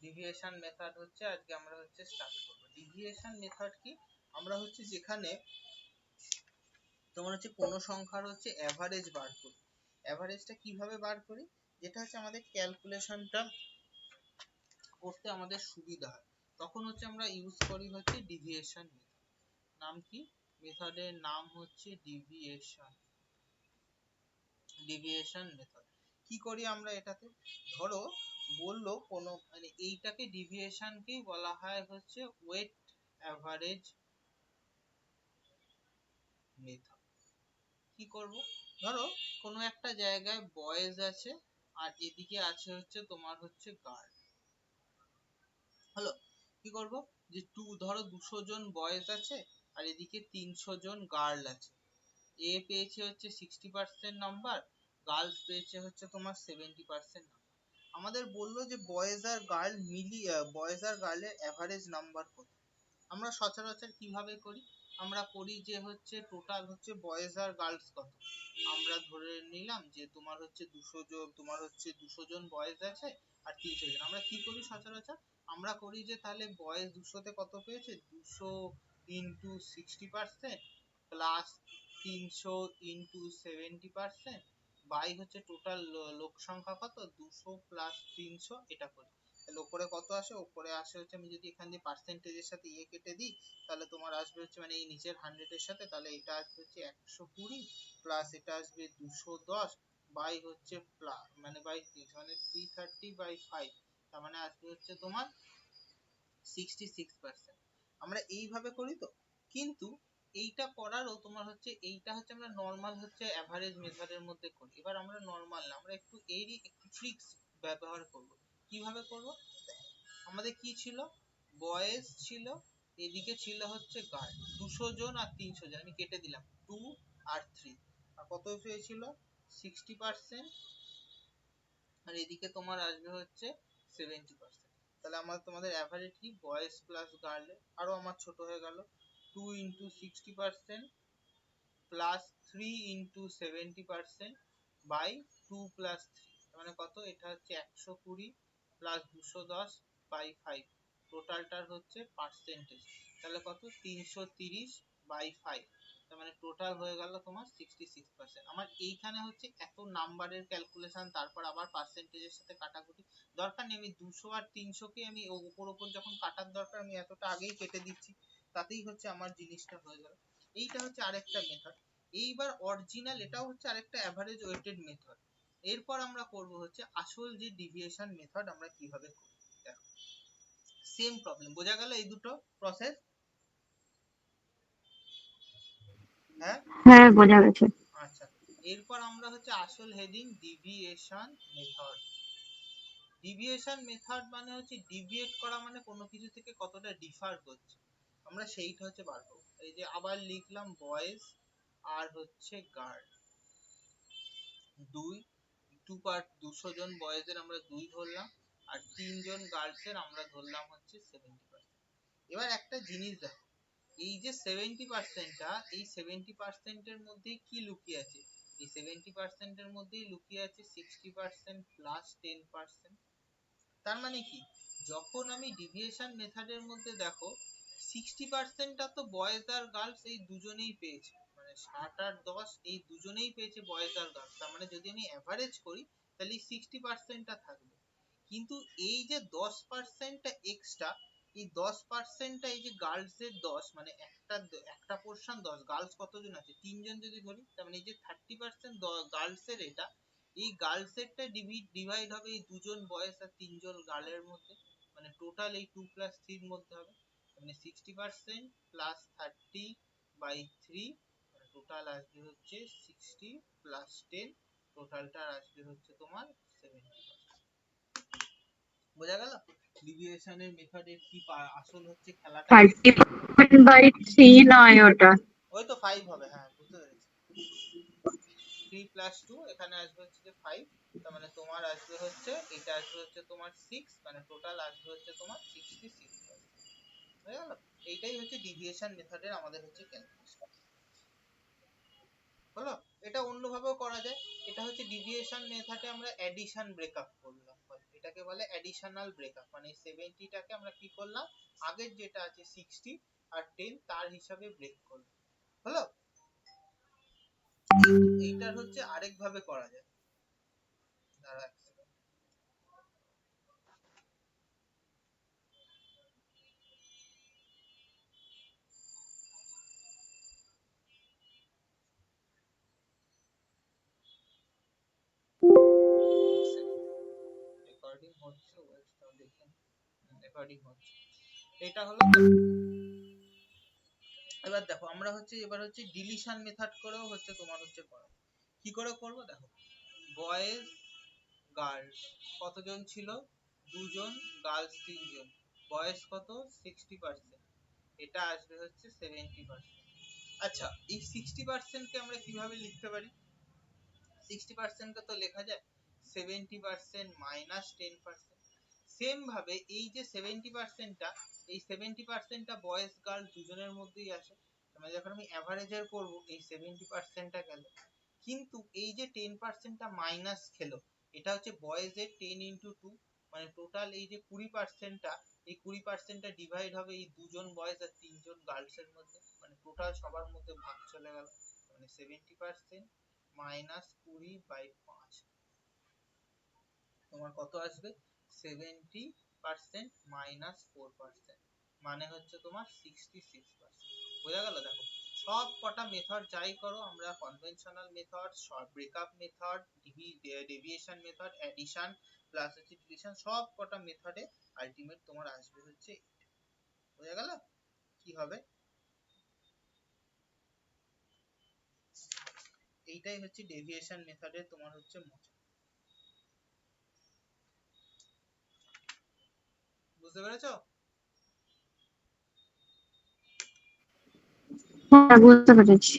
Deviation method হচ্ছে আজকে আমরা হচ্ছে স্টার্ট করব। ডিভিয়েশন মেথড কি? আমরা হচ্ছে যেখানে তোমার হচ্ছে কোনো সংখ্যার হচ্ছে অ্যাভারেজ বার করি। অ্যাভারেজটা কিভাবে বার করি? যেটা হচ্ছে আমাদের ক্যালকুলেশনটা করতে আমাদের সুবিধা হয়, তখন হচ্ছে আমরা ইউজ করি হচ্ছে ডিভিয়েশন মেথড। নাম কি? মেথডের নাম হচ্ছে ডিভিয়েশন মেথড। কি করি আমরা এটাতে? ধরো বললো কোনো মানে এইটাকে ডিভিয়েশনকেই বলা হয় হচ্ছে ওয়েট অ্যাভারেজ মেথড। কি করব? ধরো কোনো একটা জায়গায় বয়েজ আছে আর এদিকে আছে হচ্ছে তোমার হচ্ছে গার্ল। হলো, কি করব? যে ধরো 200 জন বয়েজ আছে আর এদিকে 300 জন গার্ল আছে। এ পেয়েছে হচ্ছে 60% নাম্বার, গার্লস পেয়েছে হচ্ছে তোমার 70% নাম্বার। আমাদের বললো যে বয়েজ আর গার্ল মিলিয়ে বয়েজ আর গার্লের অ্যাভারেজ নাম্বার কত। আমরা সচরাচর কিভাবে করি? আমরা করি যে হচ্ছে টোটাল হচ্ছে বয়েজ আর গার্লস কত, আমরা ধরে নিলাম যে তোমার হচ্ছে 200 জন, তোমার হচ্ছে 200 জন বয়েজ আছে আর 300 জন। আমরা কি করি সচরাচর? আমরা করি যে তাহলে বয়েজ 200 তে কত পেয়েছে, 200 ইনটু 60% প্লাস 300 ইনটু 70% বাই হচ্ছে টোটাল লোক সংখ্যা কত, 200 প্লাস 300, এটা করি। তাহলে উপরে কত আসে? উপরে আসে হচ্ছে, আমি যদি এখান দিয়ে পার্সেন্টেজের সাথে ইয়ে কেটে দিই তাহলে তোমার আসবে হচ্ছে মানে এই নিচের 100 এর সাথে, তাহলে এটা আসবে হচ্ছে 120 প্লাস এটা আসবে 210 বাই হচ্ছে মানে বাই 6 মানে 330 বাই 5, তার মানে আসবে হচ্ছে তোমার 66%। আমরা এইভাবে করি তো। কিন্তু এইটা করারও তোমার হচ্ছে এইটা হচ্ছে আমরা নরমাল হচ্ছে এভারেজ মেথডের মধ্যে করি। এবার আমরা নরমাল না, আমরা একটু এরই একটু ট্রিক্স ব্যবহার করব। কিভাবে করব? আমাদের কি ছিল? বয়েজ ছিল, এদিকে ছিল হচ্ছে গার্ল। 200 জন আর 300 জন আমি কেটে দিলাম, 2 আর 3, আর কত হয়েছিল 60%, আর এদিকে তোমার আসবে হচ্ছে 70%। তাহলে আমার তোমাদের অ্যাভারেজ কি, বয়েজ প্লাস গার্ল, আরো আমার ছোট হয়ে গেল 2 into 60% plus 3 into 70% by 2 plus 3, মানে কত, এটা হচ্ছে 120 প্লাস 210 বাই 5, টোটালটার হচ্ছে পার্সেন্টেজ, তাহলে কত, 330 বাই 5, তার মানে টোটাল হয়ে গেল তোমার 66%। আমার এইখানে হচ্ছে এত নাম্বারের ক্যালকুলেশন, তারপর আবার পার্সেন্টেজের সাথে কাটাকুটি দরকার নেই। আমি 200 আর 300 কে আমি উপর উপর যখন কাটার দরকার আমি এতটা আগেই কেটে দিচ্ছি, তাতেই হচ্ছে আমার জিনিসটা হয়ে গেল। এইটা হচ্ছে আরেকটা মেথড। এইবার অরিজিনাল এটাও হচ্ছে আরেকটা অ্যাভারেজ ওয়েটেড মেথড। এরপর আমরা করব হচ্ছে আসল যে ডিভিয়েশন মেথড আমরা কিভাবে করি। দেখো সেম প্রবলেম, বোঝা গেল এই দুটো প্রসেস? হ্যাঁ হ্যাঁ, বোঝা গেছে। আচ্ছা, এরপর আমরা হচ্ছে আসল heading deviation method. Deviation method মানে হচ্ছে ডিভিয়েট করা, মানে কোনো কিছু থেকে কতটা ডিফার করছে আমরা সেইটা হচ্ছে বার করব। এই যে আবার লিখলাম বয়েজ আর হচ্ছে গার্ল, 200 জন বয়েজের আমরা 2 ধরলাম আর 3 জন গার্লসের আমরা ধরলাম হচ্ছে 70%। এবার একটা জিনিস দেখো, এই যে 70%টা, এই 70% এর মধ্যে কি লুকিয়ে আছে? এই 70% এর মধ্যেই লুকিয়ে আছে 60% প্লাস 10%। তার মানে কি, যখন আমি ডিভিয়েশন মেথডের মধ্যে দেখো 60%টা তো বয়েজ আর গার্লস এই দুজনেই পেয়েছে, মানে 60 আর 10 এই দুজনেই পেয়েছে বয়েজ আর গার্লস, তার মানে যদি আমি এভারেজ করি তাহলে 60%টা থাকবে। কিন্তু এই যে 10%টা এক্সট্রা, এই 10%টা এই যে গার্লস এর 10, মানে একটা পোরশন 10, গার্লস কতজন আছে 3 জন যদি ধরি, তার মানে এই যে 30% গার্লস এর, এটা এই গার্লস এরটা ডিভাইড হবে এই দুজন বয়েজ আর 3 জন গার্লের মধ্যে, মানে টোটাল এই 2 প্লাস 3 এর মধ্যে হবে, মানে 60% প্লাস 30 বাই 3, মানে টোটাল আসবে হচ্ছে 60 প্লাস 10, টোটালটা আসবে হচ্ছে তোমার 70%। বোঝা গেল ডিভিয়েশনের মেথডের কি আসল হচ্ছে খেলাটা কি? 30/3 নয় ওটা। ওই তো 5 হবে, হ্যাঁ বুঝতে পেরেছি। 3 প্লাস 2 এখানে আসবে হচ্ছে যে 5, তার মানে তোমার আসবে হচ্ছে এটা আসবে হচ্ছে তোমার 6, মানে টোটাল আসবে হচ্ছে তোমার 66%। হয়ে গেল? এইটাই হচ্ছে ডিভিয়েশন মেথডের আমাদের হচ্ছে ক্যালকুলেশন। হলো? এটা অন্যভাবেও করা যায়। এটা হচ্ছে ডিভিয়েশন মেথডে আমরা অ্যাডিশন ব্রেকআপ করলাম। এটাকে বলে অ্যাডিশনাল ব্রেকআপ, মানে 70টাকে আমরা কি করলাম, আগের যেটা আছে 60 আর 10 তার হিসাবে ব্রেক করলাম। হলো? এইটার হচ্ছে আরেক ভাবে করা যায়। দাঁড়া এক second। রেকর্ডিং হচ্ছে, ওয়েবসাইটটা দেখেন। রেকর্ডিং হচ্ছে। এটা হলো। এবার দেখো আমরা হচ্ছে এবার হচ্ছে ডিলিশন মেথড করেও হচ্ছে তোমার হচ্ছে করা। কি করে করব দেখো, বয়েজ গার্লস কতজন ছিল, দুজন, গার্লস তিনজন, বয়েজ কত 60%, এটা আসবে হচ্ছে 70%। আচ্ছা এই 60% কে আমরা কিভাবে লিখতে পারি, 60% কে তো লেখা যায় 70% মাইনাস 10%। সেম ভাবে এই যে 70%টা, এই 70%টা বয়েজ গার্ল দুজনের মধ্যেই আসে, মানে যখন আমি অ্যাভারেজের করব এই 70%টা গেল, কিন্তু এই যে 10%টা মাইনাস খেলো, এটা হচ্ছে বয়েজের 10 ইনটু 2, মানে টোটাল এই যে 20%টা, এই 20%টা ডিভাইড হবে এই দুজন বয়েজ আর তিনজন গার্লস এর মধ্যে, মানে টোটাল সবার মধ্যে ভাগ চলে গেল, মানে 70% মাইনাস 20/5 তোমার কত আসবে, 70% মাইনাস 4%, মানে হচ্ছে তোমার 66%। বোঝা গেল? দেখো সব কটা মেথড যাই করো, আমরা conventional method, breakup method, deviation method, addition plus হচ্ছে ডিলিশন, সব কটা মেথডে আলটিমেট তোমার আসবে হচ্ছে এটা। বোঝা গেল কি হবে? এইটাই হচ্ছে ডেভিয়েশন মেথডের তোমার হচ্ছে মজা। বুঝতে পেরেছো? হ্যাঁ, বুঝতে পেরেছি।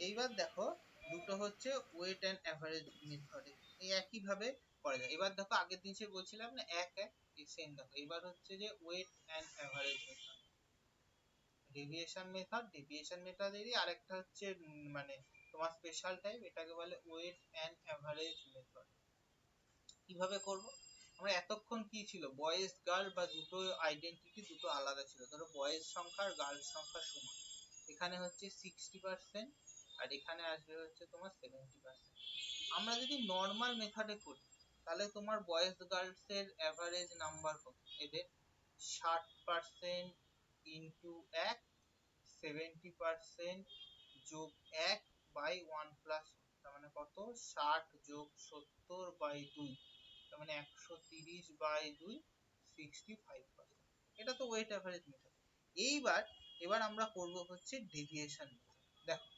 এইবার দেখো দুটো হচ্ছে ওয়েট এন্ড এভারেজ মেথডে এই একই ভাবে করা যায়। এবার দেখো আগের দিন সে বলছিলাম না এক এক, এই সেম দেখো এবার হচ্ছে যে weight and average method, deviation মেথডেরই আরেকটা হচ্ছে মানে তোমার স্পেশাল টাইপ, এটাকে বলে ওয়েট এন্ড এভারেজ মেথড। কিভাবে করব, আমরা এতক্ষণ কি ছিল, বয়েজ গার্ল বা দুটো আইডেন্টিটি দুটো আলাদা ছিল, ধরো বয়েজ সংখ্যা আর গার্লস সংখ্যা সমান, এখানে হচ্ছে 60% আর এখানে আসবে হচ্ছে তোমার 70%। আমরা যদি নর্মাল মেথডে করি তাহলে তোমার বয়েজ গার্লস এর এভারেজ নাম্বার কত, এদের 60% ইনটু 1, 70% যোগ 1 বাই 1 প্লাস, তার মানে কত, 60 যোগ 70/2, তার মানে 130/2, 65%। এটা তো ওয়েট এভারেজ মেথড। এবার আমরা করব হচ্ছে ডেভিয়েশন মেথড। দেখো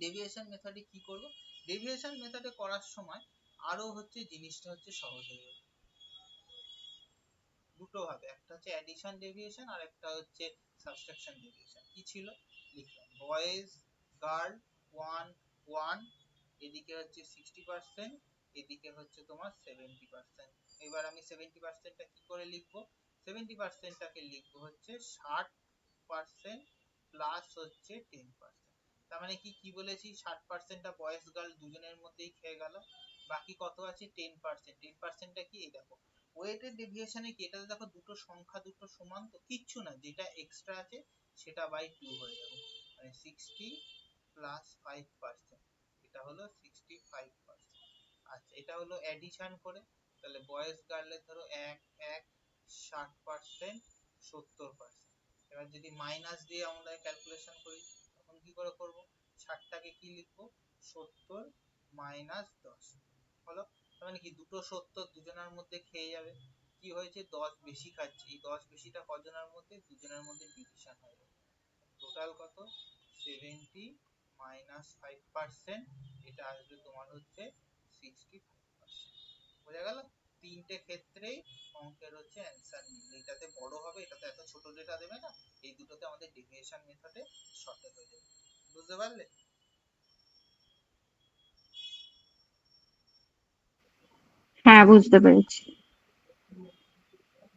ডেভিয়েশন মেথডে কি করব, ডেভিয়েশন মেথডে করার সময় আরো হচ্ছে জিনিসটা হচ্ছে সহজ হয়ে যাবে দুটো ভাবে, একটা হচ্ছে অ্যাডিশন ডেভিয়েশন আর একটা হচ্ছে সাবট্রাকশন ডেভিয়েশন। কি ছিল, লিখলাম বয়েজ গার্ল 1 1, এদিকে হচ্ছে 60%, এদিকে হচ্ছে তোমার 70%। এবার আমি 70%টা কি করে লিখবো, 70%টাকে লিখবো হচ্ছে 60% প্লাস হচ্ছে 10%। তার মানে কি কি বলেছি, 60%টা বয়েজ গার্ল দুজনের মধ্যেই খেয়ে গেল, বাকি কত আছে 10%। 10%টা কি, এই দেখো ওয়েটের ডেভিয়েশনে কি, এটাতে দেখো দুটো সংখ্যা দুটো সমান তো, কিচ্ছু না, যেটা এক্সট্রা আছে সেটা বাই 2 হয়ে যাবে, মানে 60 প্লাস 5%, এটা হলো 65%। আচ্ছা এটা হলো অ্যাডিশন করে, তাহলে বয়েজ গার্লের ধরো 1 1 60%, 70%। এবার যদি মাইনাস দিয়ে আমরা ক্যালকুলেশন করি তখন কি করে করব, 60টাকে কি লিখবো, 70 মাইনাস 10 হলো, তার মানে কি দুটো 70 দুজনের মধ্যে খেয়ে যাবে, কি হয়েছে 10 বেশি খাচ্ছে, এই 10 বেশিটা কজনের মধ্যে, দুজনের মধ্যে ডিভিশন হয়ে যাবে, টোটাল কত 70 মাইনাস 5%, এটা আসবে তোমার হচ্ছে 65%। বোঝা গেল? তিনটে ক্ষেত্রেই অঙ্কের হচ্ছে অ্যান্সার মিলবে, এটাতে বড় হবে, এটাতে এত ছোট ডেটা দেবে না, এই দুটোতে আমাদের ডেভিয়েশন মেথডে শর্টেজ হয়ে যাবে। বুঝতে পারলে? হ্যাঁ, বুঝতে পেরেছি।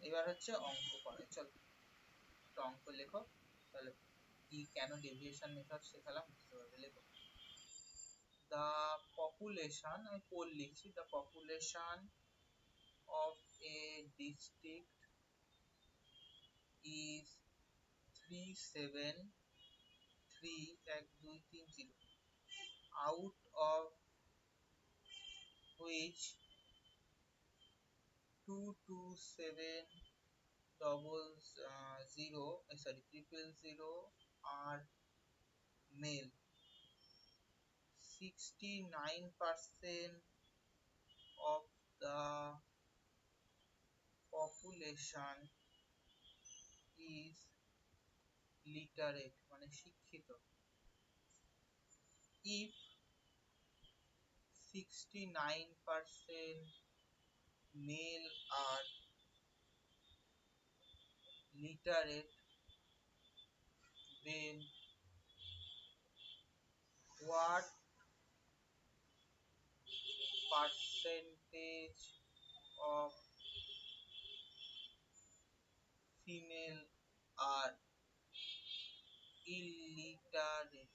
এবার হচ্ছে অঙ্ক করে, চলো একটা অঙ্ক লেখো, তাহলে কি কেন ডেভিয়েশন মেথড শেখালাম বুঝতে পারবে। লেখো the population, আমি পোল লিখছি, the population of a district is 37312330, out of which 227000 are male. 69% of the population is literate, মানে শিক্ষিত. If 69% male are literate, then what percentage of female are illiterate?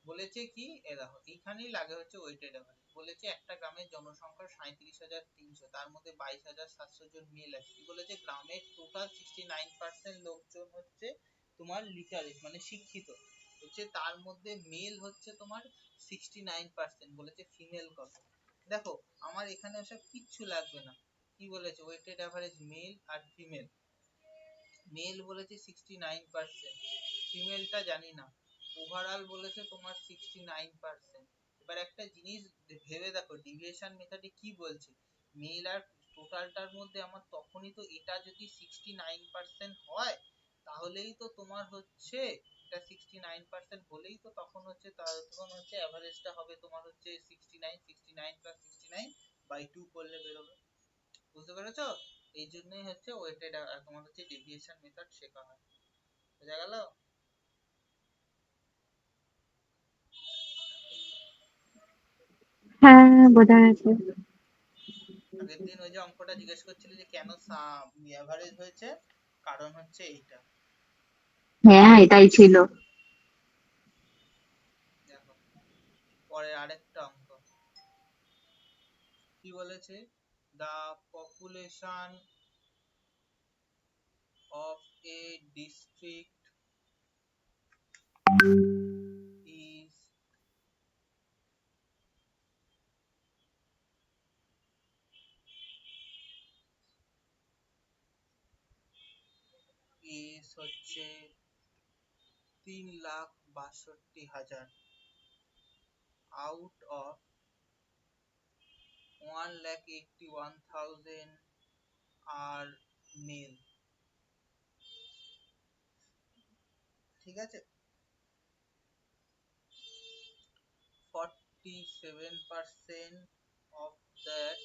বলেছে কি, এ দেখো এইখানেই লাগে হচ্ছে ওয়েটেড অ্যাভারেজ। বলেছে একটা গ্রামের জনসংখ্যা 37,300, তার মধ্যে 22,700 জন মেল আছে। কি বলেছে, গ্রামের টোটাল 69% লোকজন হচ্ছে তোমার লিটারেট, মানে শিক্ষিত হচ্ছে, তার মধ্যে মেল হচ্ছে তোমার 69%। বলেছে ফিমেল কত। দেখো আমার এখানে ওসব কিচ্ছু লাগবে না। কি বলেছে, ওয়েটেড অ্যাভারেজ মেল আর ফিমেল। মেল বলেছে 69%, ফিমেলটা জানি না। ওভারঅল বলেছে তোমার 69%। এবার একটা জিনিস ভেবে দেখো, ডিভিয়েশন মেথডে কি বলছে, মেল আর টোটালটার মধ্যে আমার তখনই তো, এটা যদি 69% হয় তাহলেই তো তোমার হচ্ছে, এটা 69% হলেই তো তখন হচ্ছে, তখন হচ্ছে অ্যাভারেজটা হবে তোমার হচ্ছে 69, 69 প্লাস 69 বাই 2 করলে বেরোবে। বুঝতে পেরেছো? এই জন্যই হচ্ছে ওয়েটেড তোমার হচ্ছে ডেভিয়েশন মেথড শেখা হয়। বোঝা গেল? হ্যাঁ, বোঝা গেছে। আগের দিন ওই যে অঙ্কটা জিজ্ঞেস করছিল যে কেন এভারেজ হয়েছে, কারণ হচ্ছে এইটা। হ্যাঁ, এটাই ছিল। দেখো পরে আরেকটা অঙ্ক কি বলেছে, the population of a district is হচ্ছে 3,62,000, out of 1,81,000 are male. ঠিক আছে, 47% of that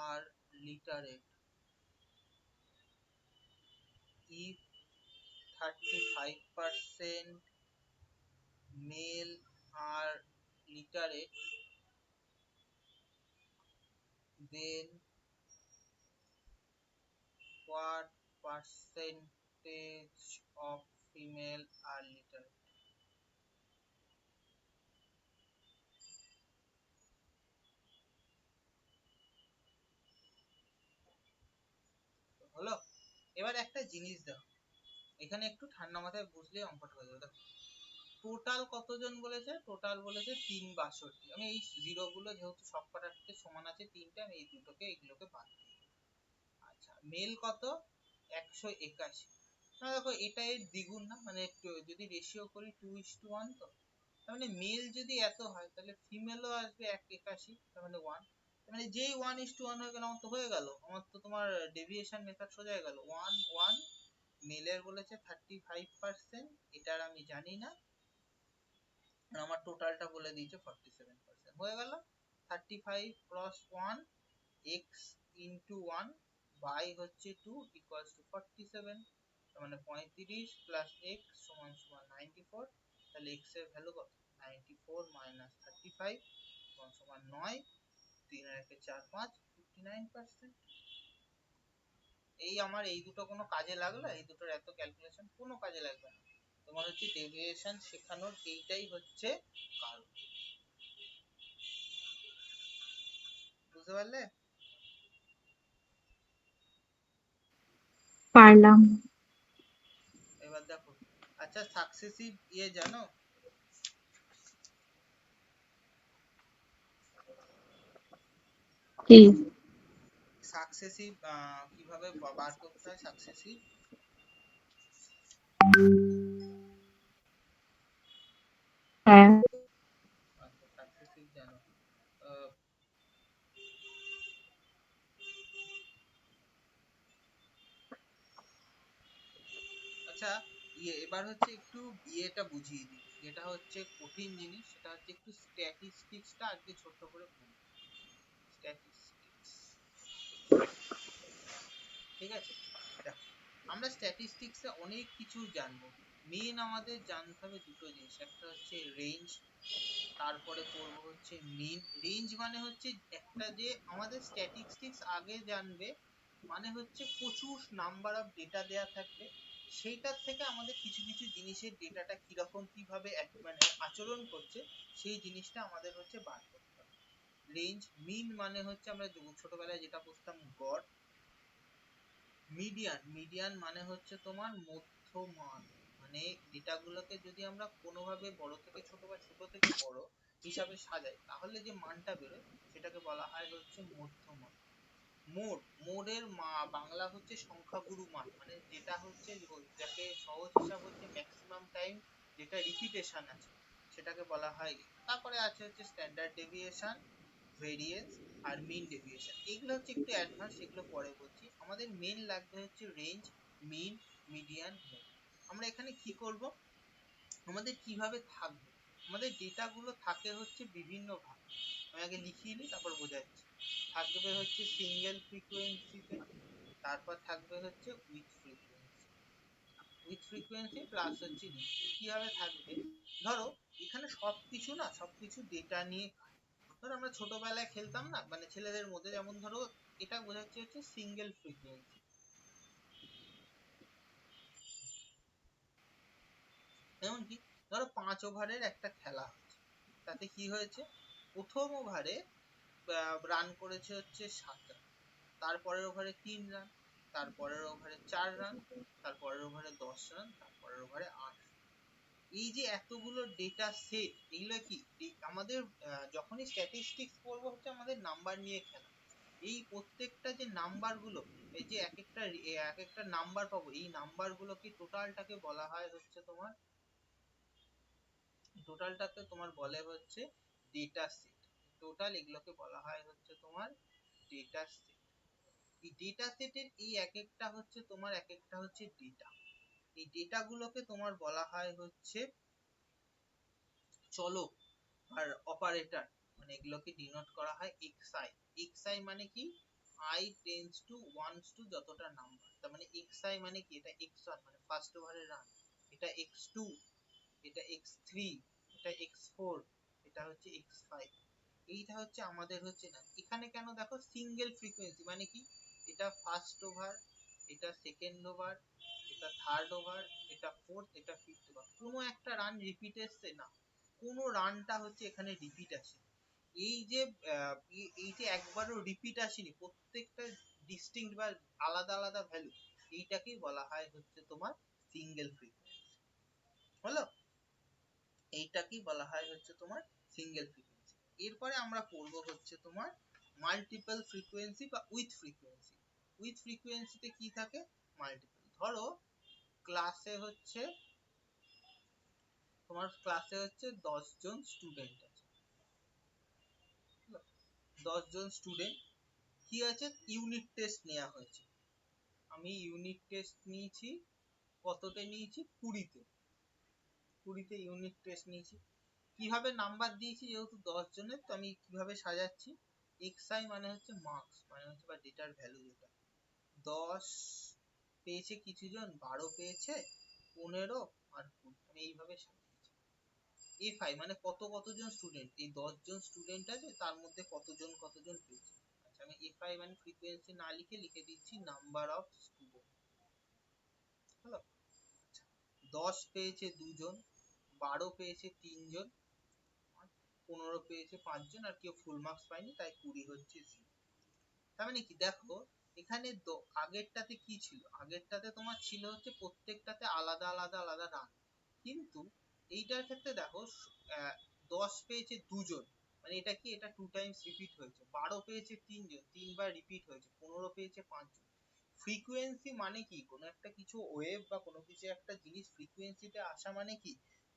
are literate. If 35% male are literate, then what percentage of female are literate? হলো? এবার একটা জিনিস দাও, এখানে একটু ঠান্ডা মাথায় বুঝলে অঙ্কটা হয়ে যাবে। টোটাল কতজন বলেছে, টোটাল বলেছে 362। আমি এই জিরো গুলো যেহেতু সব কটাতে সমান আছে তিনটা, আমি এই দুটোকে এগুলোকে বাদ দিই। আচ্ছা, মেল কত, 181। দেখো এটা এর দ্বিগুণ না, মানে যদি রেশিও করি 2:1, তো তার মানে মেল যদি এত হয় তাহলে ফিমেলও আসবে 181, তার মানে 1। তার মানে যেই 1:1 হয়ে গেল আমার তো হয়ে গেল, আমার তো তোমার ডেভিয়েশন মেথড সোজা হয়ে গেল। 1 1 মেলের বলেছে 35%, এটার আমি জানি না, আমার টোটালটা বলে দিয়েছে 47%, হয়ে গেল 35 ক্রস 1 x ইন্টু 1 বাই হচ্ছে 2 ইকুয়ালস টু 47, তার মানে 35 প্লাস x সমান সমান 94। তাহলে x এর ভ্যালু কত, 94 মাইনাস 35 সমান সমান 9, 3 আর 1 4 5, 59%। এই আমার এই দুটো কোনো কাজে লাগলো, এই দুটোর এত ক্যালকুলেশন কোনো কাজে লাগবে না। তো তোমার হচ্ছে ডেভিয়েশন শেখানোর এইটাই হচ্ছে কারণ। বুঝতে পারলে? পারলাম। এবার দেখো, আচ্ছা সাকসেসিভ জানো? কি? সাকসেসিভ কিভাবে বার করতে হয় সাকসেসিভ? হ্যাঁ। আচ্ছা সাকসেসিভ জানো। আচ্ছা এবার হচ্ছে একটু বিয়েটা বুঝিয়ে দিই, যেটা হচ্ছে কঠিন জিনিস, সেটা হচ্ছে একটু স্ট্যাটিস্টিক্সটা আজকে ছোট্ট করে বলি। স্ট্যাটিস্টিক্স, ঠিক আছে? দেখো, আমরা স্ট্যাটিস্টিক্সে অনেক কিছু জানবো। মেন আমাদের জানতে হবে দুটো জিনিস, একটা হচ্ছে রেঞ্জ, তারপরে পড়বো হচ্ছে মিন। রেঞ্জ মানে হচ্ছে একটা যে আমাদের স্ট্যাটিস্টিক্স আগে জানবে, মানে হচ্ছে প্রচুর নাম্বার অফ ডেটা দেয়া থাকবে, সেইটার থেকে আমাদের কিছু কিছু জিনিসের ডেটাটা কিরকম কিভাবে মানে আচরণ করছে, সেই জিনিসটা আমাদের হচ্ছে বার করতে হবে। রেঞ্জ। মিন মানে হচ্ছে আমরা ছোটবেলায় যেটা পড়তাম গড়। মিডিয়ান, মিডিয়ান মানে হচ্ছে তোমার মধ্যমান, মানে ডেটাগুলোকে যদি আমরা কোনোভাবে বড় থেকে ছোট বা ছোট থেকে বড় হিসাবে সাজাই, তাহলে যে মানটা বেরোয় সেটাকে বলা হয় হচ্ছে মধ্যমান। মোড, মোডের বাংলা হচ্ছে সংখ্যাগুরু মান, মানে যেটা হচ্ছে যাকে সহজ হিসাব হচ্ছে ম্যাক্সিমাম টাইম যেটা রিপিটেশন আছে সেটাকে বলা হয়। তারপরে আছে হচ্ছে স্ট্যান্ডার্ড ডেভিয়েশন, ভেরিয়েন্স আর মিন ডেভিয়েশন। এগুলো হচ্ছে একটু অ্যাডভান্স, এগুলো পরে বলছি। আমাদের মেন লাগবে হচ্ছে রেঞ্জ, মিন, মিডিয়ান, মোড। আমরা এখানে কি করব, আমাদের কিভাবে থাকবে, আমাদের ডেটা গুলো থাকে হচ্ছে বিভিন্ন ভাবে। আমি আগে লিখিয়ে নিই তারপর বোঝাচ্ছি। থাকবে হচ্ছে সিঙ্গেল ফ্রিকোয়েন্সিতে, তারপর থাকবে হচ্ছে with frequency, with frequency plus হচ্ছে কিভাবে থাকবে। ধরো এখানে সবকিছু না, সবকিছু ডেটা নিয়ে। ধরো আমরা ছোটবেলায় খেলতাম না, মানে ছেলেদের মধ্যে, যেমন ধরো এটা বোঝাচ্ছে হচ্ছে সিঙ্গেল ফ্রিকোয়েন্সি। যেমন কি, ধরো 5 ওভারের একটা খেলা হচ্ছে, তাতে কি হয়েছে, প্রথম ওভারে রান করেছে হচ্ছে 7 রান, তারপরের ওভারে 3 রান, তারপরের ওভারে 4 রান, তারপরের ওভারে 10 রান, তারপরের ওভারে 8 রান। এই যে এতগুলো ডেটা সেট, এগুলো কি আমাদের যখনই স্ট্যাটিস্টিক্স পড়বো হচ্ছে আমাদের নাম্বার নিয়ে খেলা। এই প্রত্যেকটা যে নাম্বার গুলো, এই যে এক একটা নাম্বার পাবো, এই নাম্বার গুলোকে টোটালটাকে বলা হয় হচ্ছে তোমার, টোটালটাকে তোমার বলে হচ্ছে ডেটা সেট। টোটাল এগুলোকে বলা হয় হচ্ছে তোমার ডেটা সেট। এই ডেটা সেটের এই এক একটা হচ্ছে তোমার এক একটা হচ্ছে ডেটা। এই ডেটা গুলোকে তোমার বলা হয় হচ্ছে চলক আর অপারেটর, মানে এগুলোকে ডিনোট করা হয় xi। xi মানে কি, i tends to once to যতটা নাম্বার, তার মানে xi মানে কি, এটা x1 মানে ফার্স্ট ওভারের রান, এটা x2, এটা x3, এটা x4, এটা হচ্ছে x5। এইটা হচ্ছে আমাদের হচ্ছে না। এখানে কেন দেখো সিঙ্গেল ফ্রিকোয়েন্সি মানে কি, এটা ফার্স্ট ওভার, এটা সেকেন্ড ওভার, এটা থার্ড ওভার, এটা ফোর্থ, এটা ফিফথ ওভার, কোনো একটা রান রিপিট এসছে না, কোনো রানটা হচ্ছে এখানে রিপিট আসে। এই যে এই যে একবারও রিপিট আসেনি, প্রত্যেকটা ডিস্টিংক্ট বা আলাদা আলাদা ভ্যালু, এইটাকেই বলা হয় হচ্ছে তোমার সিঙ্গেল ফ্রিকোয়েন্সি। হলো? এইটাকেই বলা হয় হচ্ছে তোমার সিঙ্গেল ফ্রিকোয়েন্সি। এরপরে আমরা পড়বো হচ্ছে তোমার মাল্টিপল ফ্রিকোয়েন্সি বা উইথ ফ্রিকোয়েন্সি। উইথ ফ্রিকোয়েন্সিতে কি থাকে, মাল্টিপল। ধরো ক্লাসে হচ্ছে তোমার ক্লাসে হচ্ছে 10 জন স্টুডেন্ট আছে, 10 জন স্টুডেন্ট, কি আছে, ইউনিট টেস্ট নেওয়া হয়েছে। আমি ইউনিট টেস্ট নিয়েছি, কততে নিয়েছি, 20তে, 20তে ইউনিট টেস্ট নিয়েছি। কিভাবে নাম্বার দিয়েছি, যেহেতু 10 জনের, তো আমি কিভাবে সাজাচ্ছি, xi মানে হচ্ছে মার্কস, মানে হচ্ছে বা ডেটার ভ্যালু, যেটা 10 পেয়েছে কিছু জন, 12 পেয়েছে, 15 আর 20, আমি এইভাবে সাজিয়েছি। fi মানে কতজন স্টুডেন্ট, এই 10 জন স্টুডেন্ট আছে তার মধ্যে কতজন কতজন পেয়েছে। আচ্ছা আমি fi মানে ফ্রিকোয়েন্সি না লিখে লিখে দিচ্ছি নাম্বার অফ স্টুডেন্ট। হলো? 10 পেয়েছে 2 জন, 12 পেয়েছে 3 জন, 15 পেয়েছে 5 জন, আর কেউ ফুল মার্কস পায়নি, তাই 20 হচ্ছে 0। তার মানে কি দেখো এখানে আগেরটাতে কি ছিল, আগেরটাতে তোমার ছিল হচ্ছে প্রত্যেকটাতে আলাদা আলাদা আলাদা রান, কিন্তু এইটার ক্ষেত্রে দেখো 10 পেয়েছে 2 জন, মানে এটা কি, এটা 2 টাইমস রিপিট হয়েছে। 12 পেয়েছে 3 জন, 3 বার রিপিট হয়েছে। 15 পেয়েছে 5 জন। ফ্রিকোয়েন্সি মানে কি, কোনো একটা কিছু ওয়েভ বা কোনো কিছু একটা জিনিস ফ্রিকোয়েন্সিতে আসা মানে কি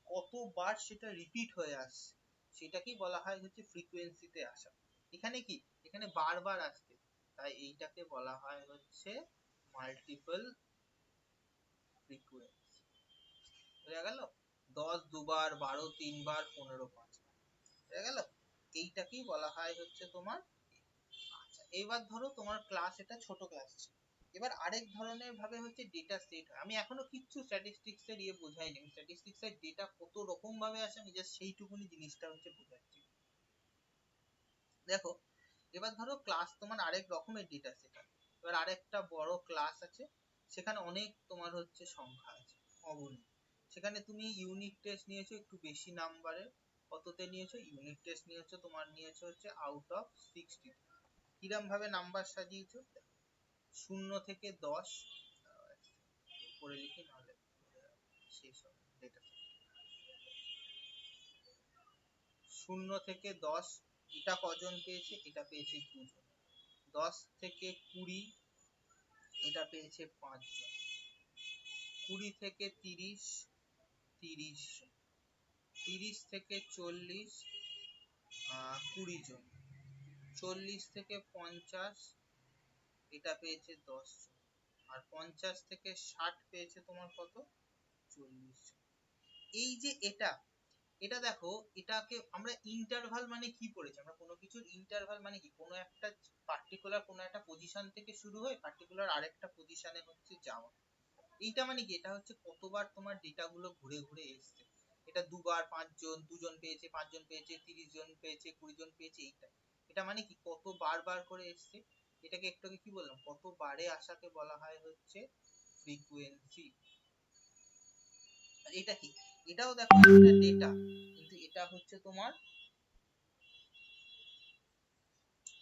কতবার সেটা রিপিট হয়ে আসছে, সেটাকেই বলা হয় হচ্ছে ফ্রিকোয়েন্সিতে আসা। এখানে কি, এখানে বারবার আসছে, তাই এইটাকে বলা হয় হচ্ছে মাল্টিপল ফ্রিকোয়েন্সি। বোঝা গেল? 10 দুবার, 12 তিনবার, 15 পাঁচবার। বোঝা গেল? এইটাকেই বলা হয় হচ্ছে তোমার। আচ্ছা, এবার ধরো তোমার ক্লাস, এটা ছোট ক্লাস। এবার আরেক ধরনের ভাবে হচ্ছে ডেটা সেট হয়। আমি এখনো কিচ্ছু স্ট্যাটিস্টিক্স এর বোঝাইনি। স্ট্যাটিস্টিক্স এর ডেটা কত রকম ভাবে আসে আমি জাস্ট সেইটুকুনি জিনিসটা হচ্ছে বোঝাচ্ছি। দেখো এবার ধরো ক্লাস তোমার আরেক রকমের ডেটা সেট আছে। এবার আরেকটা বড় ক্লাস আছে, সেখানে অনেক তোমার হচ্ছে সংখ্যা আছে অগণিত। সেখানে তুমি ইউনিট টেস্ট নিয়েছো একটু বেশি নাম্বারের, কততে নিয়েছো, ইউনিট টেস্ট নিয়েছো তোমার, নিয়েছো হচ্ছে আউট অফ 60। কিরম ভাবে নাম্বার সাজিয়েছো, 0 থেকে 10 করে লিখি, নাহলে শেষ হবে ডেটা। 0 থেকে 10 এটা কজন পেয়েছে, এটা পেয়েছে 2 জন। 10 থেকে 20 এটা পেয়েছে 5 জন। 20 থেকে 30 30 জন। 30 থেকে 40 20 জন। 40 থেকে 50 এটা পেয়েছে 10 জন। আর 50 থেকে 60 পেয়েছে তোমার কত, 40 জন। এই যে এটা, এটা দেখো, এটাকে আমরা ইন্টারভাল মানে কি পড়েছি, আমরা কোনো কিছুর ইন্টারভাল মানে কি, কোনো একটা পার্টিকুলার কোনো একটা পজিশন থেকে শুরু হয়ে পার্টিকুলার আরেকটা পজিশনে হচ্ছে যাওয়া। এইটা মানে কি, এটা হচ্ছে কতবার তোমার ডেটা গুলো ঘুরে ঘুরে এসছে। এটা দুবার, 5 জন, 2 জন পেয়েছে, 5 জন পেয়েছে, 30 জন পেয়েছে, 20 জন পেয়েছে, এইটা। এটা মানে কি কত বার করে এসছে। এটাকে একটু আগে কি বললাম, কত বারে আসাকে বলা হয় হচ্ছে ফ্রিকোয়েন্সি। আর এটা কি, এটাও দেখো একটা ডেটা, কিন্তু এটা হচ্ছে তোমার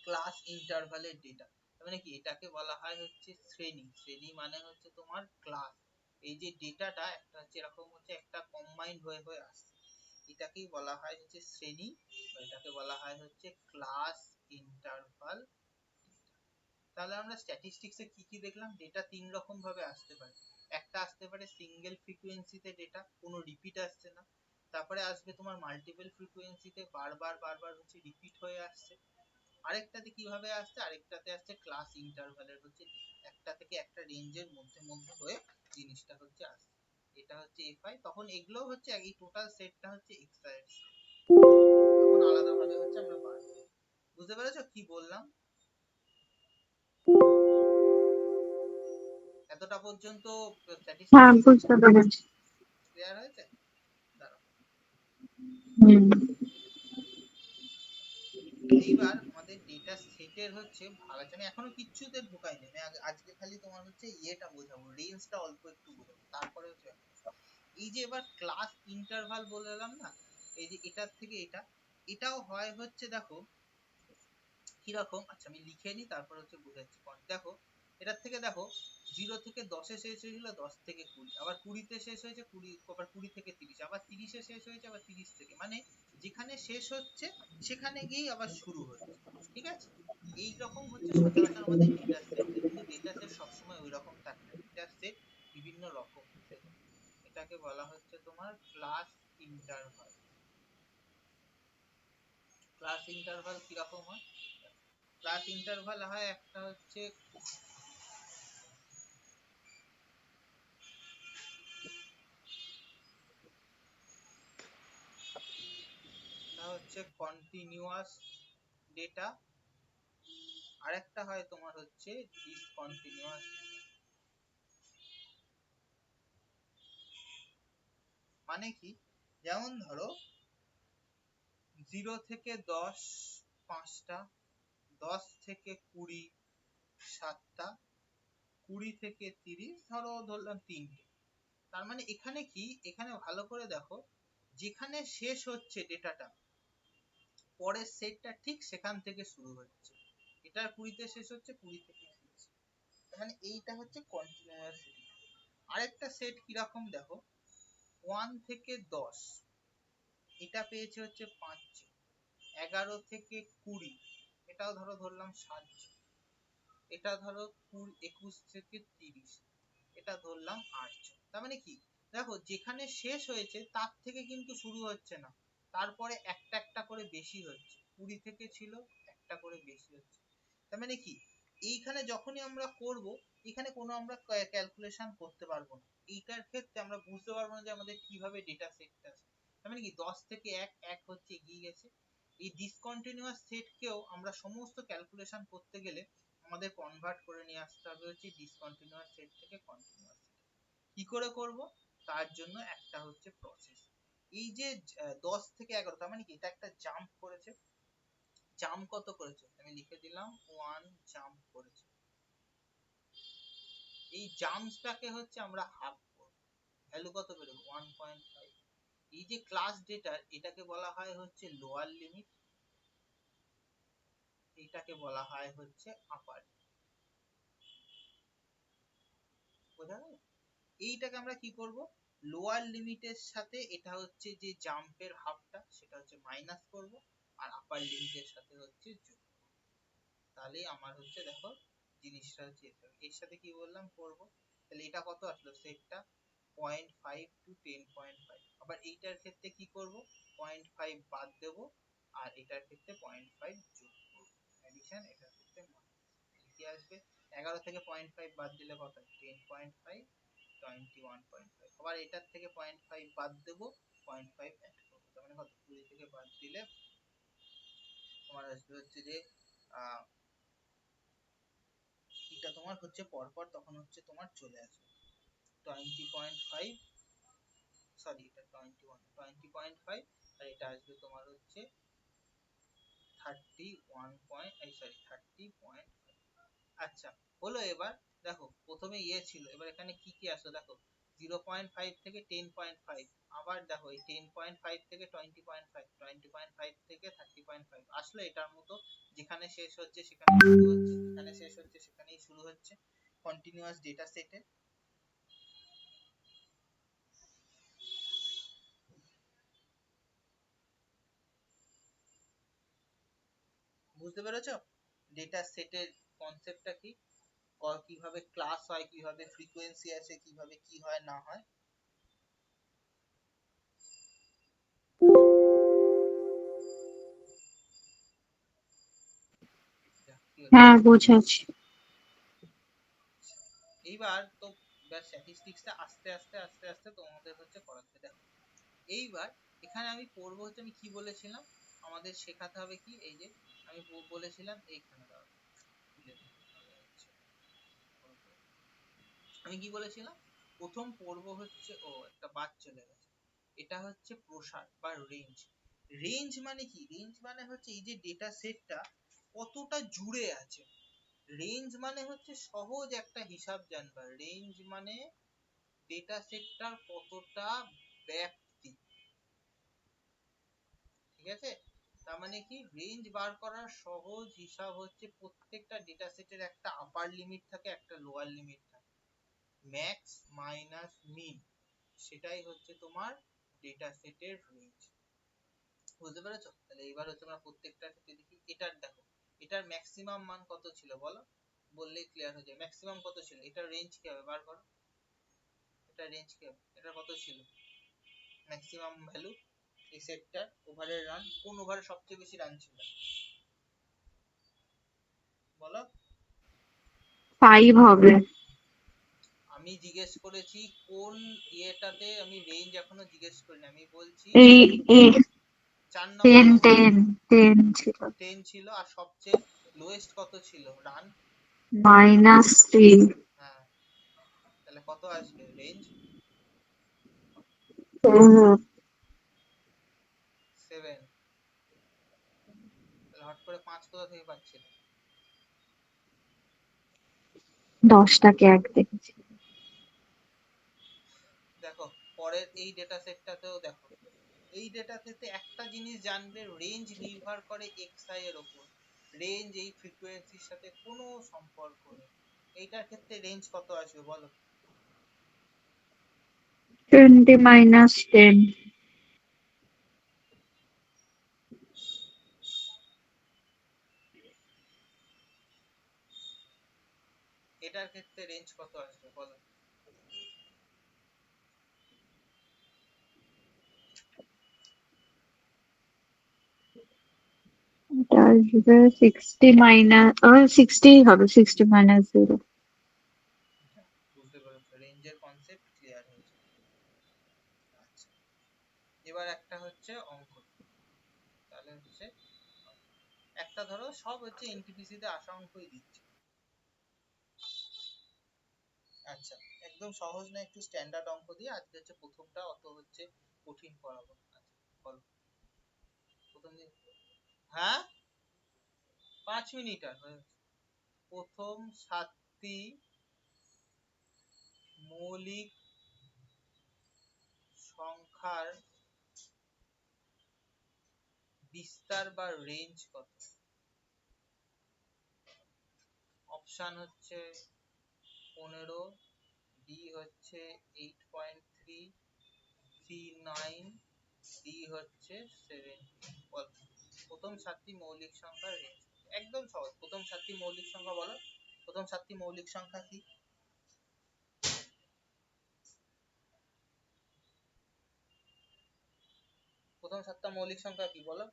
ক্লাস ইন্টারভালের ডেটা। মানে কি, এটাকে বলা হয় হচ্ছে শ্রেণী। শ্রেণী মানে হচ্ছে তোমার ক্লাস। এই যে ডেটাটা একটা হচ্ছে এরকম হচ্ছে একটা কম্বাইন্ড হয়ে হয়ে আসছে, এটাকেই বলা হয় হচ্ছে শ্রেণী, এটাকে বলা হয় হচ্ছে ক্লাস ইন্টারভাল। তাহলে আমরা স্ট্যাটিস্টিক্স এ কি কি দেখলাম, ডেটা তিন রকম ভাবে আসতে পারে। একটা আসতে পারে সিঙ্গেল ফ্রিকোয়েন্সিতে ডেটা, কোনো রিপিট আসছে না। তারপরে আসবে তোমার মাল্টিপল ফ্রিকোয়েন্সিতে বারবার বারবার হচ্ছে রিপিট হয়ে আসছে। আরেকটাতে কিভাবে আসছে, আরেকটাতে আসছে ক্লাস ইন্টারভালের হচ্ছে একটা থেকে একটা রেঞ্জের মধ্যে মধ্যে হয়ে জিনিসটা হচ্ছে আসছে। এটা হচ্ছে এফআই, তখন এগুলো হচ্ছে এই টোটাল সেটটা হচ্ছে এক্সআই এর সেট। তখন আলাদা ভাবে হচ্ছে আমরা বার করি। বুঝতে পেরেছো কি বললাম? এতটা পর্যন্ত হ্যাঁ, স্ট্যাটিস্টিক্স বুঝতে পেরেছি। ক্লিয়ার হয়েছে? দাঁড়াও, হুম। এইবার আমাদের ডেটা সেটের হচ্ছে ভাগ আছে। আমি এখনো কিচ্ছুতে ঢোকাইনি, আমি আজকে খালি তোমার হচ্ছে ইয়েটা বোঝাবো, রেঞ্জটা অল্প একটু বোঝাবো, তারপরে হচ্ছে এই যে এবার ক্লাস ইন্টারভাল বললাম না, এই যে এটার থেকে এটা, এটাও হয় হচ্ছে দেখো কিরকম। আচ্ছা আমি লিখে নিই, তারপর হচ্ছে বোঝাচ্ছি। দেখো এটার থেকে দেখো 0 থেকে 10 এ শেষ হয়েছিল, 10 থেকে 20, আবার 20 তে শেষ হয়েছে 20, আবার 20 থেকে 30, আবার 30 এ শেষ হয়েছে, আবার 30 থেকে, মানে যেখানে শেষ হচ্ছে সেখানে গিয়েই আবার শুরু হচ্ছে। ঠিক আছে? এই রকম হচ্ছে সচরাচর আমাদের ডেটা সেট, কিন্তু ডেটা সেট সবসময় ওই রকম থাকে না, ডেটা সেট বিভিন্ন রকম হতে পারে। এটাকে বলা হচ্ছে তোমার ক্লাস ইন্টারভাল। ক্লাস ইন্টারভাল কিরকম হয়, ক্লাস ইন্টারভাল হয় একটা হচ্ছে কন্টিনিউয়াস ডেটা, আরেকটা হয় তোমার হচ্ছে ডিসকন্টিনিউয়াস। মানে কি, যেমন ধরো 0 থেকে 10 5টা, 10 থেকে 20 7টা, 20 থেকে 30 ধরো ধরলাম 3টে, তার মানে এখানে কি, এখানে ভালো করে দেখো, যেখানে শেষ হচ্ছে ডেটাটা পরের সেটটা ঠিক সেখান থেকে শুরু হচ্ছে। এটা 20 শেষ হচ্ছে, 20 থেকে শেষ। তার মানে এইটা হচ্ছে কন্টিনিউয়াস সেট। আরেকটা সেট কিরকম দেখো, 1 থেকে 10, এটা পেয়েছে হচ্ছে 5 জন। 11 থেকে 20, এটাও ধরো ধরলাম 7 জন। এটা ধরো 21 থেকে 30, এটা ধরলাম 8 জন। তার মানে কি দেখো, যেখানে শেষ হয়েছে তার থেকে কিন্তু শুরু হচ্ছে না, তারপরে একটা একটা করে বেশি হচ্ছে। 20 থেকে ছিল, একটা করে বেশি হচ্ছে। তার মানে কি, এইখানে যখনই আমরা করব, এখানে কোনো আমরা ক্যালকুলেশন করতে পারবো না। এইটার ক্ষেত্রে আমরা বুঝতে পারবো না যে আমাদের কিভাবে ডেটা সেটটা আছে। তার মানে কি 10 থেকে 1 হচ্ছে এগিয়ে গেছে। এই ডিসকন্টিনিউয়াস সেটকেও আমরা সমস্ত ক্যালকুলেশন করতে গেলে আমাদের কনভার্ট করে নিয়ে আসতে হবে হচ্ছে ডিসকন্টিনিউয়াস সেট থেকে কন্টিনিউয়াস সেট। কি করে করব, তার জন্য একটা হচ্ছে প্রসেস। এই যে 10 থেকে 11, তার মানে কি এটা একটা জাম্প করেছে। জাম্প কত করেছে, আমি লিখে দিলাম 1 জাম্প করেছে। এই জাম্পটাকে হচ্ছে আমরা হাফ করব, ভ্যালু কত বেরোবে 1.5। এই যে ক্লাস ডেটা, এটাকে বলা হয় হচ্ছে লোয়ার লিমিট, এটাকে বলা হয় হচ্ছে আপার। বোঝা গেল? এইটাকে আমরা কি করব, লোয়ার লিমিটের সাথে এটা হচ্ছে যে জাম্পের হাফটা সেটা হচ্ছে মাইনাস করব, আর আপার লিমিটের সাথে হচ্ছে যোগ। তাহলে আমার হচ্ছে দেখো জিনিসটা হচ্ছে এর সাথে কি বললাম করব। তাহলে এটা কত আসলো সেটটা 0.5 টু 10.5। আবার এইটার ক্ষেত্রে কি করব, 0.5 বাদ দেব, আর এটার ক্ষেত্রে 0.5 যোগ করব, এডিশন। এটার ক্ষেত্রে কি আসবে, 11 থেকে 0.5 বাদ দিলে কত, 10.5, 21.5। আবার এটার থেকে 0.5 বাদ দেব, 0.5 অ্যাড করব। তার মানে কত, 20 থেকে বাদ দিলে তোমার আসবে হচ্ছে যে এটা তোমার হচ্ছে পরপর তখন হচ্ছে তোমার চলে আসবে 20.5, সরি এটা 20.5, আর এটা আসবে তোমার হচ্ছে 30.5। আচ্ছা, হলো। এবার দেখো প্রথমে ছিল, এবার এখানে কি কি আসলো দেখো, 0.5 থেকে 10.5, আবার দেখো এই 10.5 থেকে 20.5, 20.5 থেকে 30.5 আসলো। এটার মতো যেখানে শেষ হচ্ছে সেখানে শুরু হচ্ছে, যেখানে শেষ হচ্ছে সেখানেই শুরু হচ্ছে, কন্টিনিউয়াস ডেটা সেটে। বুঝতে পেরেছো ডেটা সেটের কনসেপ্টটা কি, কিভাবে ক্লাস হয়, কিভাবে ফ্রিকোয়েন্সি আছে, কিভাবে কি হয় না হয়। হ্যাঁ বুঝেছি। এইবার তো স্ট্যাটিস্টিক্সটা আস্তে আস্তে আস্তে আস্তে তোমাদের হচ্ছে করাতে। দেখো এইবার এখানে আমি পড়বো হচ্ছে, আমি কি বলেছিলাম আমাদের শেখাতে হবে কি, এই যে আমি বলেছিলাম এইখানে দাও, আমি কি বলেছিলাম প্রথম পর্ব হচ্ছে, ও একটা বাদ চলে গেছে, এটা হচ্ছে প্রসার বা রেঞ্জ। রেঞ্জ মানে কি, রেঞ্জ মানে হচ্ছে এই যে ডেটা সেটটা কতটা জুড়ে আছে। রেঞ্জ মানে হচ্ছে সহজ একটা হিসাব জানবা, রেঞ্জ মানে ডেটা সেটটার কতটা ব্যাপ্তি। ঠিক আছে, তার মানে কি রেঞ্জ বার করার সহজ হিসাব হচ্ছে প্রত্যেকটা ডেটা সেটের একটা আপার লিমিট থাকে, একটা লোয়ার লিমিট থাকে, ম্যাক্স মাইনাস মিন, সেটাই হচ্ছে তোমার ডেটা সেটের রেঞ্জ। বুঝতে পেরেছো? তাহলে এবার হচ্ছে আমরা প্রত্যেকটা ক্ষেত্রে দেখি। এটার দেখো, এটার ম্যাক্সিমাম মান কত ছিল বলো, বললেই ক্লিয়ার হয়ে যায়। ম্যাক্সিমাম কত ছিল, এটার রেঞ্জ কি হবে বার করো, এটার রেঞ্জ কি হবে, এটা কত ছিল ম্যাক্সিমাম ভ্যালু এই সেটটার। ওভারের রান, কোন ওভারে সবচেয়ে বেশি রান ছিল বলো। 5 হবে। আমি জিজ্ঞেস করেছি কোন ইয়েটাতে, আমি রেঞ্জ এখনো জিজ্ঞেস করিনি, আমি বলছি এই এ 4 10 নম্বর 10 10 ছিল। 10 ছিল, আর সবচেয়ে লোয়েস্ট কত ছিল রান, -3। হ্যাঁ, তাহলে কত আসবে রেঞ্জ, 7। তাহলে হট করে 5 কোথা থেকে পাচ্ছিল, 10টাকে 1 দেখেছি। পরের এই ডেটা সেটটাতেও দেখো, এই ডেটা সেটে একটা জিনিস জানবে, রেঞ্জ নির্ভর করে xi এর উপর। রেঞ্জ এই ফ্রিকোয়েন্সির সাথে কোনো সম্পর্ক নেই। এইটার ক্ষেত্রে রেঞ্জ কত আসবে বলো? 20 minus 10. এটার ক্ষেত্রে রেঞ্জ কত আসবে বলো? এটা আসবে 60 minus 60 হবে, 60 minus 0. বুঝতে পেরেছো, রেঞ্জের কনসেপ্ট ক্লিয়ার হয়েছে। আচ্ছা, এবার একটা হচ্ছে অঙ্ক, তাহলে হচ্ছে একটা ধরো, সব হচ্ছে এনটিপিসি তে আসা অঙ্কই দিচ্ছে। আচ্ছা, একদম সহজ না, একটু স্ট্যান্ডার্ড অঙ্ক দিয়ে আজকে হচ্ছে প্রথমটা, অত হচ্ছে কঠিন পড়াবো না। আচ্ছা বলো, প্রথম দিন। হ্যাঁ, 5 মিনিট আর হয়েছে। প্রথম 7টি মৌলিক সংখ্যার বিস্তার বা রেঞ্জ কত? অপশন হচ্ছে 15, ডি হচ্ছে 8.3, সি 9, ডি হচ্ছে 7। বল, প্রথম 7টি মৌলিক সংখ্যার রেঞ্জ। একদম সহজ, প্রথম 7টি মৌলিক সংখ্যা বলো। প্রথম 7টি মৌলিক সংখ্যা কি? প্রথম 7টা মৌলিক সংখ্যা কি বলো?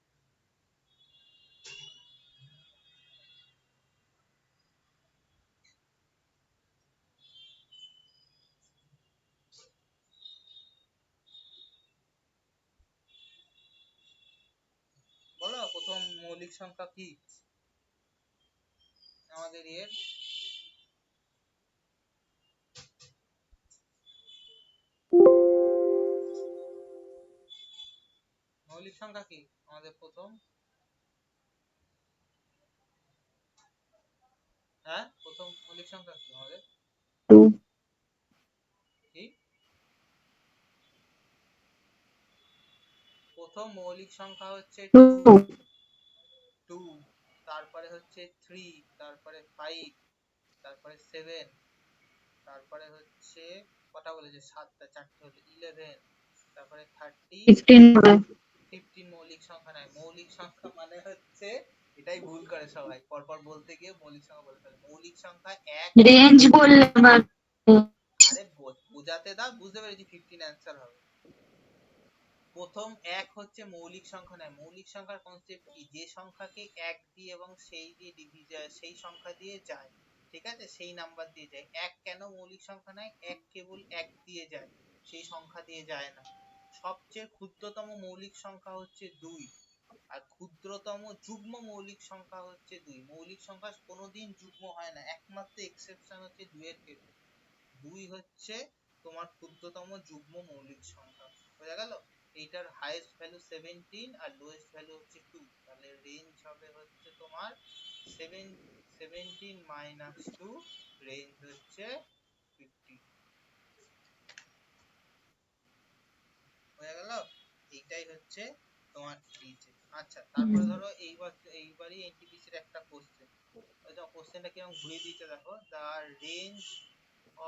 বলো, প্রথম মৌলিক সংখ্যা কি আমাদের এর? মৌলিক সংখ্যা কি আমাদের প্রথম? হ্যাঁ, প্রথম মৌলিক সংখ্যা কি আমাদের? 2. কি? প্রথম মৌলিক সংখ্যা হচ্ছে 2। 2. 2, তারপরে হচ্ছে 3, তারপরে 5, তারপরে 7, তারপরে হচ্ছে কটা বলেছে, 7টা, 4টে হলো 11, তারপরে 30, 15 হবে। 15 মৌলিক সংখ্যা নয়। মৌলিক সংখ্যা মানে হচ্ছে, এটাই ভুল করে সবাই, পরপর বলতে গিয়ে মৌলিক সংখ্যা বলে ফেলে। মৌলিক সংখ্যা এক। রেঞ্জ বললে আবার। আরে বোঝাতে দাও, বুঝতে পেরেছি, 15 অ্যান্সার হবে। প্রথম এক হচ্ছে মৌলিক সংখ্যা নয়। মৌলিক সংখ্যার কনসেপ্ট কি, যে সংখ্যাকে এক দিয়ে এবং সেই দিয়ে ডিভিজন, সেই সংখ্যা দিয়ে যায়, ঠিক আছে, সেই নাম্বার দিয়ে যায়। এক কেন মৌলিক সংখ্যা নয়? এক কেবল এক দিয়ে যায়, সেই সংখ্যা দিয়ে যায় না। সবচেয়ে ক্ষুদ্রতম মৌলিক সংখ্যা হচ্ছে 2, আর ক্ষুদ্রতম যুগ্ম মৌলিক সংখ্যা হচ্ছে 2। মৌলিক সংখ্যা কোনোদিন যুগ্ম হয় না, একমাত্র এক্সেপশন হচ্ছে 2 এর ক্ষেত্রে। 2 হচ্ছে তোমার ক্ষুদ্রতম যুগ্ম মৌলিক সংখ্যা। বোঝা গেল? এইটার হাইয়েস্ট ভ্যালু 17 আর লোয়েস্ট ভ্যালু হচ্ছে 2, তাহলে রেঞ্জ হবে হচ্ছে তোমার 17 মাইনাস 2, রেঞ্জ হচ্ছে 50। বোঝা গেল? এইটাই হচ্ছে তোমার দিয়েছে। আচ্ছা, তারপরে ধরো এইবারই এনটিপিসির একটা কোশ্চেন, কোশ্চেনটা কিরকম ঘুরিয়ে দিয়েছে দেখো। The range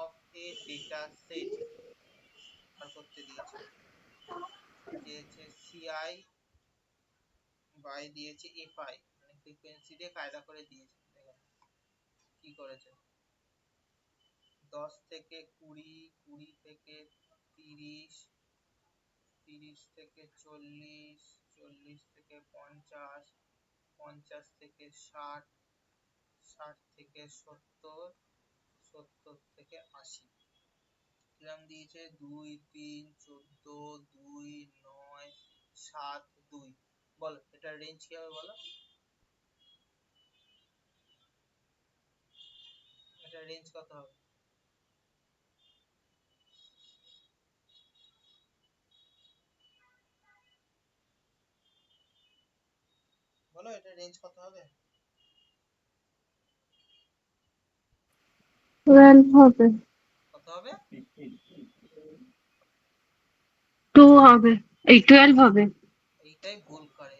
of a data set বার করতে দিয়েছে, দিয়েছে সিআই বাই দিয়েছে এফআই, মানে ফ্রিকোয়েন্সি দিয়ে কায়দা করে দিয়েছে। দেখো কি করেছে, 10 থেকে 20, 20 থেকে 30, 30 থেকে 40, 40 থেকে 50, 50 থেকে 60, 60 থেকে 70, 70 থেকে 80। কিরম দিয়েছে, 2, 3, 14, 2, 9, 7, 2। বলো এটার রেঞ্জ কি হবে বলো? এটার রেঞ্জ কত হবে বলো? এটার রেঞ্জ কত হবে? 12 হবে। কত হবে? 2 হবে, এই 12 হবে। এইটাই ভুল করে।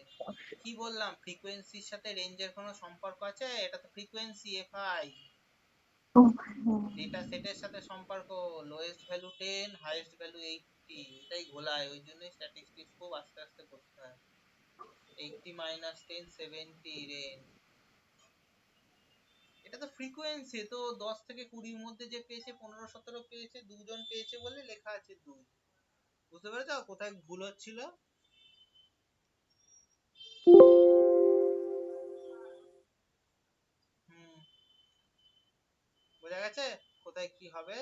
কি বললাম, ফ্রিকোয়েন্সির সাথে রেঞ্জের কোনো সম্পর্ক আছে? এটা তো ফ্রিকোয়েন্সি এফআই, ও, ডেটা সেটের সাথে সম্পর্ক। লোয়েস্ট ভ্যালু 10, হাইয়েস্ট ভ্যালু 80, এটাই ঘোলায়, ওই জন্যই স্ট্যাটিস্টিক্স খুব আস্তে আস্তে করতে হয়। 80 মাইনাস 10, 70 রেঞ্জ। এটা তো ফ্রিকোয়েন্সি, তো 10 থেকে 20 মধ্যে যে পেয়েছে, 15 17 পেয়েছে, দুজন পেয়েছে বলে লেখা আছে 2। বুঝতে পেরেছো কোথায় ভুল হচ্ছিল? হুম, বোঝা গেছে কোথায় কি হবে।